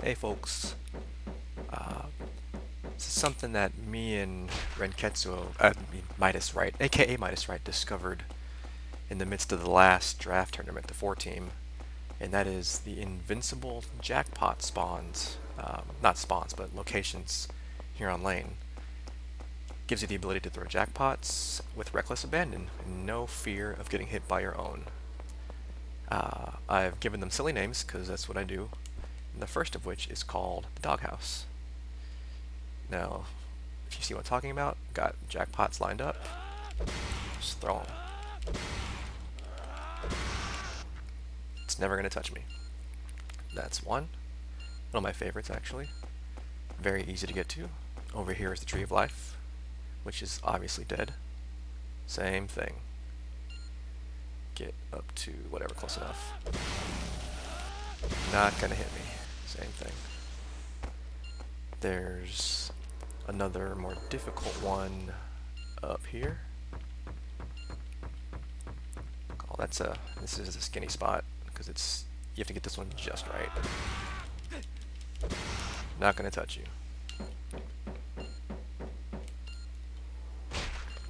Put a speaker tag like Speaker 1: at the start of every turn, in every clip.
Speaker 1: Hey folks, this is something that me and Renketsuo, Midas Wright, aka Midas Wright, discovered in the midst of the last draft tournament, the 4 team, and that is the invincible jackpot spawns. Not spawns, but locations here on lane. Gives you the ability to throw jackpots with reckless abandon and no fear of getting hit by your own. I've given them silly names because that's what I do, and the first of which is called the Doghouse. Now, if you see what I'm talking about, got jackpots lined up, just throw them. It's never going to touch me. That's one. One of my favorites, actually. Very easy to get to. Over here is the Tree of Life, which is obviously dead. Same thing. Get up to whatever, close enough. Not going to hit me. Same thing. There's another more difficult one up here. Oh, this is a skinny spot because you have to get this one just right. Not gonna touch you.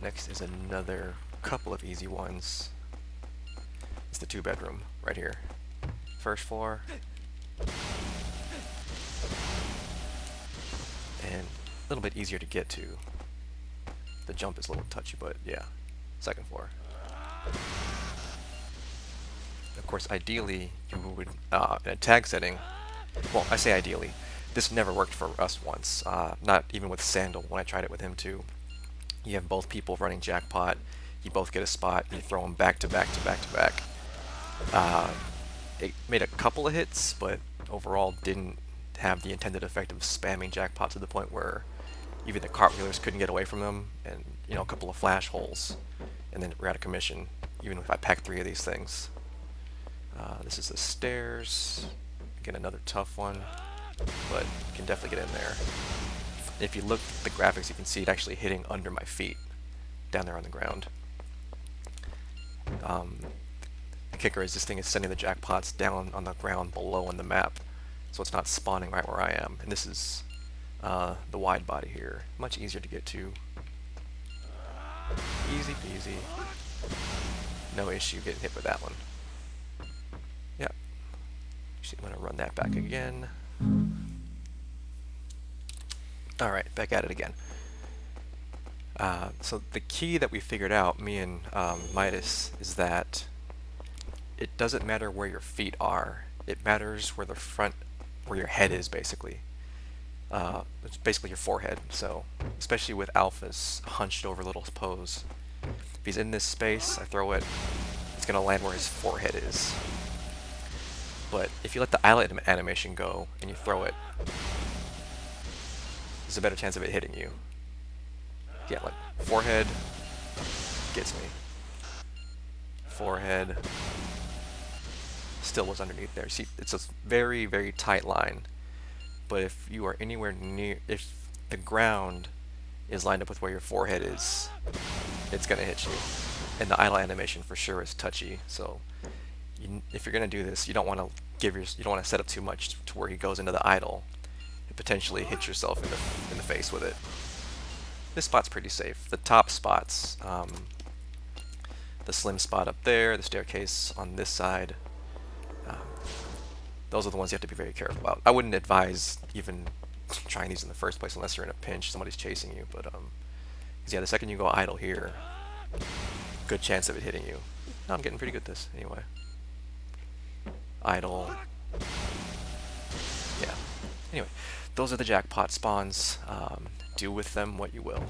Speaker 1: Next is another couple of easy ones. It's the 2-bedroom right here. First floor. And a little bit easier to get to. The jump is a little touchy, but yeah. Second floor. Of course, ideally, you would, in a tag setting, well, I say ideally, this never worked for us once, not even with Sandal when I tried it with him too. You have both people running jackpot, you both get a spot, and you throw them back to back to back to back. It made a couple of hits, but overall didn't have the intended effect of spamming jackpot to the point where even the cartwheelers couldn't get away from them, and a couple of flash holes, and then we're out of commission, even if I pack 3 of these things. This is the stairs. Again, another tough one, but you can definitely get in there. If you look at the graphics, you can see it actually hitting under my feet, down there on the ground. The kicker is this thing is sending the jackpots down on the ground below on the map, so it's not spawning right where I am. And this is the wide body here. Much easier to get to. Easy peasy. No issue getting hit with that one. Yep. Actually, I'm going to run that back again. Alright, back at it again. So the key that we figured out, me and Midas, is that it doesn't matter where your feet are. It matters where where your head is, basically. It's basically your forehead. So, especially with Alpha's hunched over little pose. If he's in this space, I throw it, it's going to land where his forehead is. But if you let the eyelid animation go and you throw it, there's a better chance of it hitting you. Yeah, like forehead gets me. Forehead still was underneath there. See, it's a very, very tight line. But if you are anywhere near, if the ground is lined up with where your forehead is, it's gonna hit you. And the idle animation for sure is touchy. So if you're gonna do this, you don't want to set up too much to where he goes into the idle and potentially hit yourself in the face with it. This spot's pretty safe. The top spots, the slim spot up there, the staircase on this side, those are the ones you have to be very careful about. I wouldn't advise even trying these in the first place unless you're in a pinch, somebody's chasing you. But yeah, the second you go idle here, good chance of it hitting you. No, I'm getting pretty good at this anyway. Idle. Yeah. Anyway, those are the jackpot spawns. Do with them what you will.